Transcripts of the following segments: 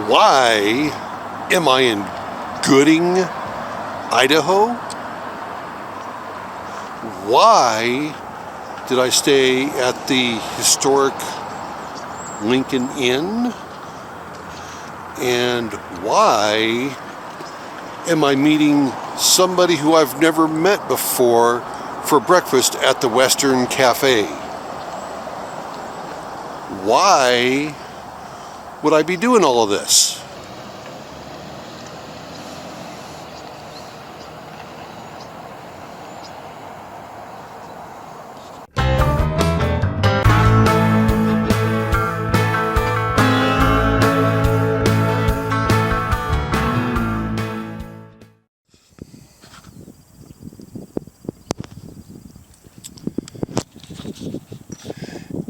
Why am I in Gooding, Idaho? Why did I stay at the historic Lincoln Inn? And why am I meeting somebody who I've never met before for breakfast at the Western Cafe? Why would I be doing all of this?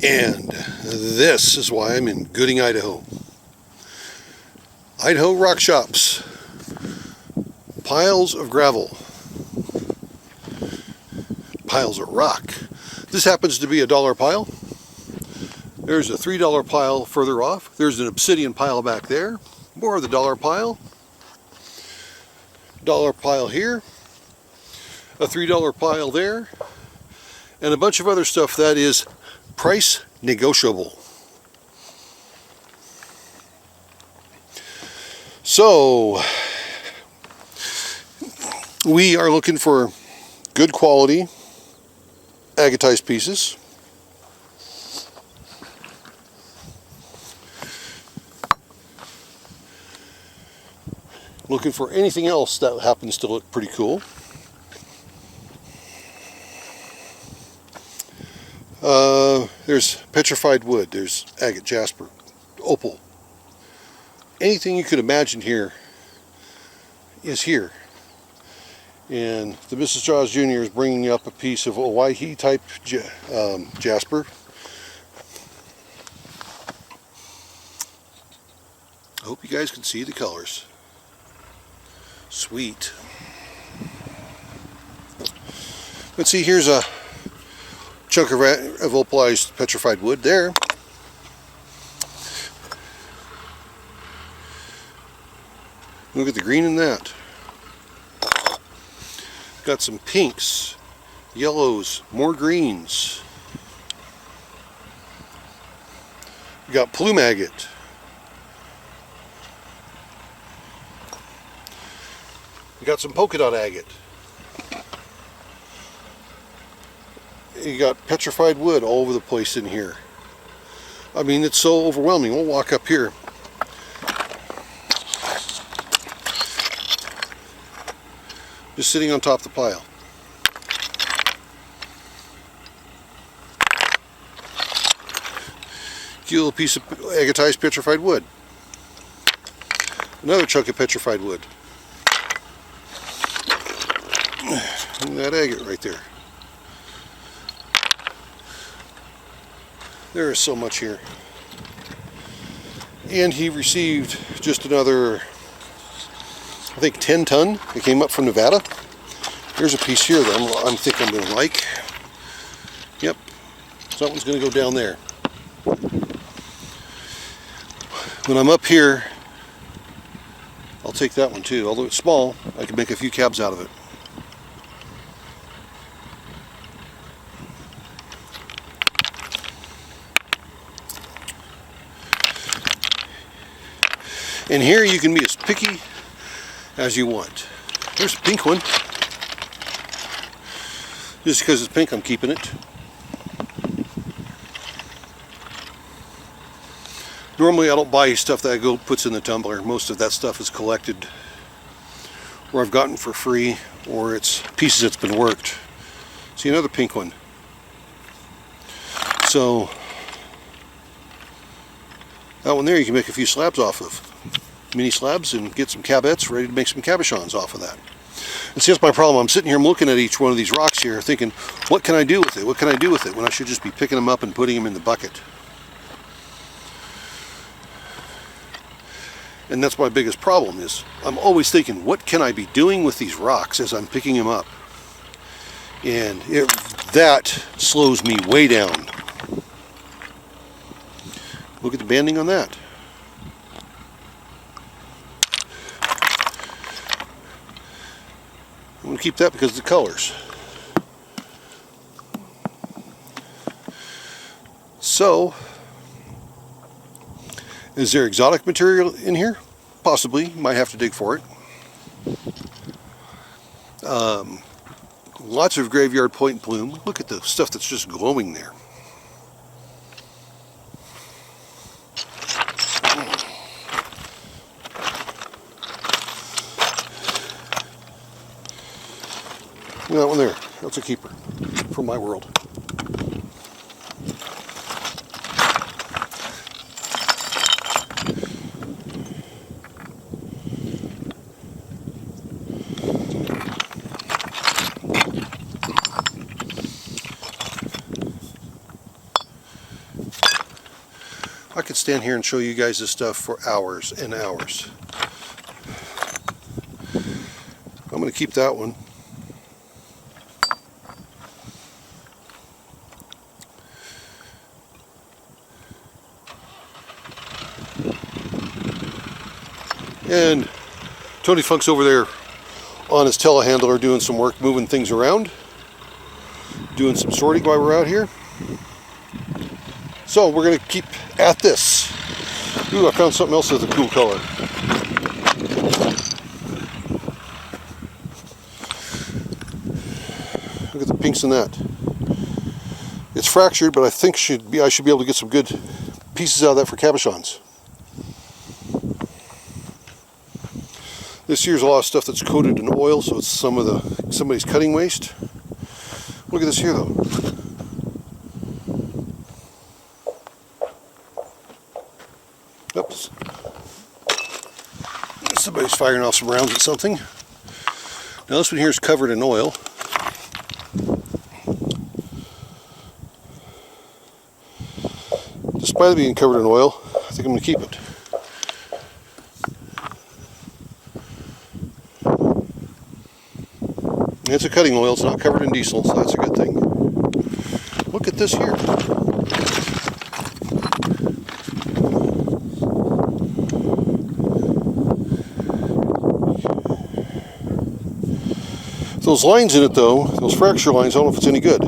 And this is why I'm in Gooding, Idaho. Idaho rock shops. Piles of gravel. Piles of rock. This happens to be a $1 pile. There's a $3 pile further off. There's an obsidian pile back there. More of the $1 pile. $1 pile here. A $3 pile there. And a bunch of other stuff that is price negotiable. So we are looking for good quality agatized pieces. Looking for anything else that happens to look pretty cool. There's petrified wood, there's agate, jasper, opal. Anything you could imagine here is here. And the Mrs. Jaws Jr. is bringing up a piece of Hawaii type jasper. I hope you guys can see the colors. Sweet. Let's see, here's a chunk of opalized petrified wood there. Look at the green in that. Got some pinks, yellows, more greens. We got plume agate. We got some polka dot agate. You got petrified wood all over the place in here. I mean, it's so overwhelming. We'll walk up here. Just sitting on top of the pile. Cute little piece of agatized petrified wood. Another chunk of petrified wood. And that agate right there. There is so much here. And he received just another, I think 10 ton. It came up from Nevada. Here's a piece here that I think I'm going to like. Yep, something's going to go down there. When I'm up here, I'll take that one too. Although it's small, I can make a few cabs out of it. And here you can be as picky as you want. There's a pink one. Just because it's pink, I'm keeping it. Normally I don't buy stuff that I go puts in the tumbler. Most of that stuff is collected or I've gotten for free, or it's pieces that's been worked. See, another pink one. So that one there you can make a few slabs off of. Mini slabs, and get some cabettes ready to make some cabochons off of that. And see, that's my problem. I'm sitting here, I'm looking at each one of these rocks here thinking, what can I do with it? What can I do with it? When I should just be picking them up and putting them in the bucket. And that's my biggest problem, is I'm always thinking, what can I be doing with these rocks as I'm picking them up? And that slows me way down. Look at the banding on that. I'm going to keep that because of the colors. So, is there exotic material in here? Possibly. Might have to dig for it. Lots of graveyard point bloom. Look at the stuff that's just glowing there. That one there, that's a keeper from my world. I could stand here and show you guys this stuff for hours and hours. I'm going to keep that one. And Tony Funk's over there on his telehandler doing some work, moving things around, doing some sorting while we're out here. So we're going to keep at this. Ooh, I found something else with a cool color. Look at the pinks in that. It's fractured, but I think I should be able to get some good pieces out of that for cabochons. This here's a lot of stuff that's coated in oil, so it's somebody's cutting waste. Look at this here though. Oops. Somebody's firing off some rounds at something. Now this one here is covered in oil. Despite it being covered in oil, I think I'm going to keep it. It's a cutting oil, it's not covered in diesel, so that's a good thing. Look at this here. Those lines in it though, those fracture lines, I don't know if it's any good.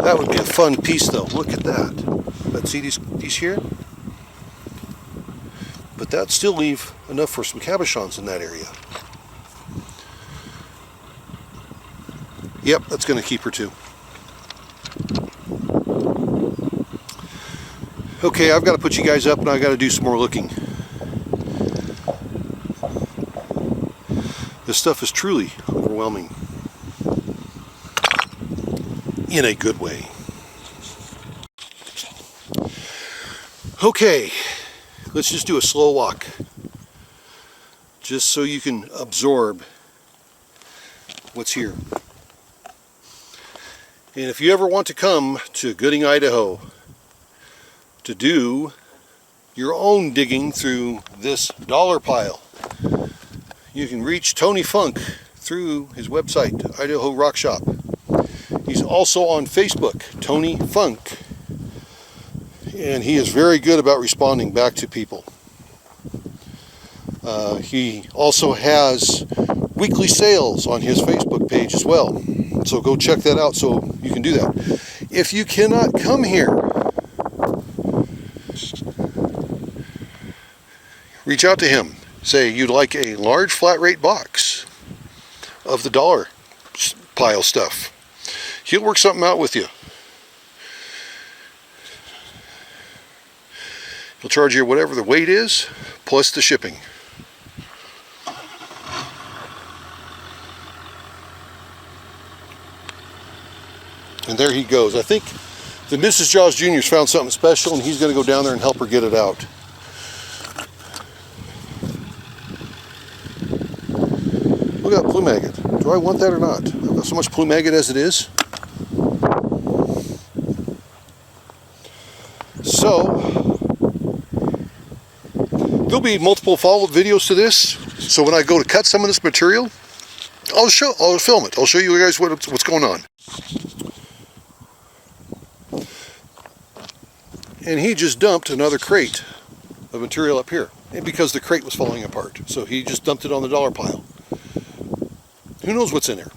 That would be a fun piece though, look at that. But see these here? But that'd still leave enough for some cabochons in that area. Yep, that's going to keep her too. Okay, I've got to put you guys up and I've got to do some more looking. This stuff is truly overwhelming. In a good way. Okay, let's just do a slow walk. Just so you can absorb what's here. And if you ever want to come to Gooding, Idaho to do your own digging through this dollar pile, you can reach Tony Funk through his website, Idaho Rock Shop. He's also on Facebook, Tony Funk. And he is very good about responding back to people. He also has weekly sales on his Facebook page as well. So go check that out so you can do that. If you cannot come here, reach out to him. Say you'd like a large flat rate box of the dollar pile stuff. He'll work something out with you. He'll charge you whatever the weight is, plus the shipping. And there he goes. I think the Mrs. Jaws Jr.'s found something special and he's going to go down there and help her get it out. Look at that plume agate. Do I want that or not? I've got so much plume agate as it is. So, there'll be multiple follow-up videos to this. So when I go to cut some of this material, I'll film it. I'll show you guys what's going on. And he just dumped another crate of material up here. and because the crate was falling apart. So he just dumped it on the dollar pile. Who knows what's in there?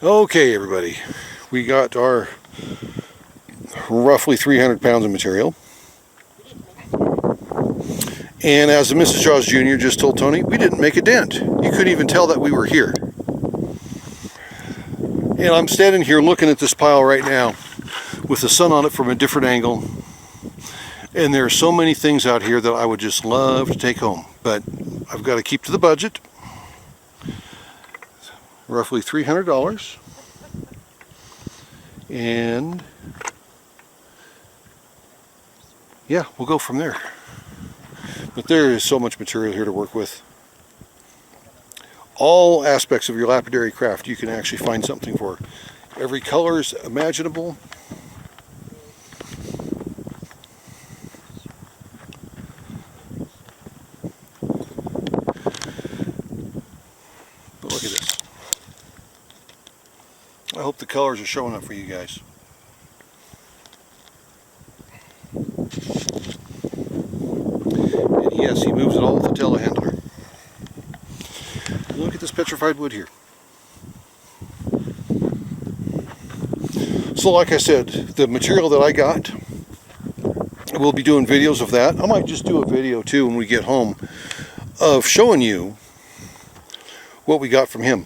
Okay, everybody, we got our roughly 300 pounds of material. And as Mrs. Jaws Jr. just told Tony, we didn't make a dent. You couldn't even tell that we were here. And I'm standing here looking at this pile right now with the sun on it from a different angle. And there are so many things out here that I would just love to take home. But I've got to keep to the budget. Roughly $300. And yeah, we'll go from there. But there is so much material here to work with. All aspects of your lapidary craft you can actually find something for. Every color is imaginable. But look at this. I hope the colors are showing up for you guys. And yes, he moves it all with the telehandler. Look at this petrified wood here. So like I said, the material that I got, we'll be doing videos of that. I might just do a video too when we get home of showing you what we got from him.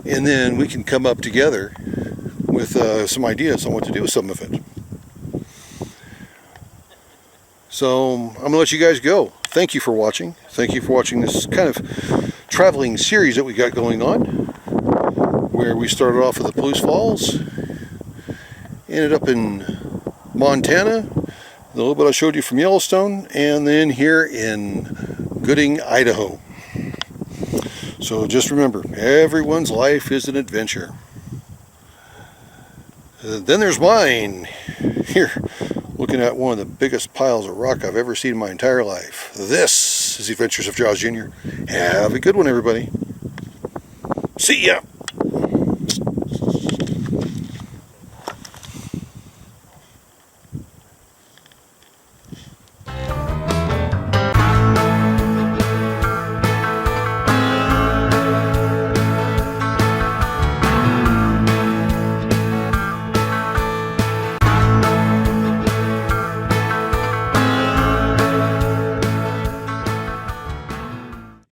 And then we can come up together with some ideas on what to do with some of it. So I'm going to let you guys go. Thank you for watching. Thank you for watching this kind of traveling series that we got going on, where we started off with the Palouse Falls, ended up in Montana, the little bit I showed you from Yellowstone, and then here in Gooding, Idaho. So just remember, everyone's life is an adventure. Then there's mine. Here, looking at one of the biggest piles of rock I've ever seen in my entire life. This is the Adventures of Jaws Jr. Have a good one, everybody. See ya!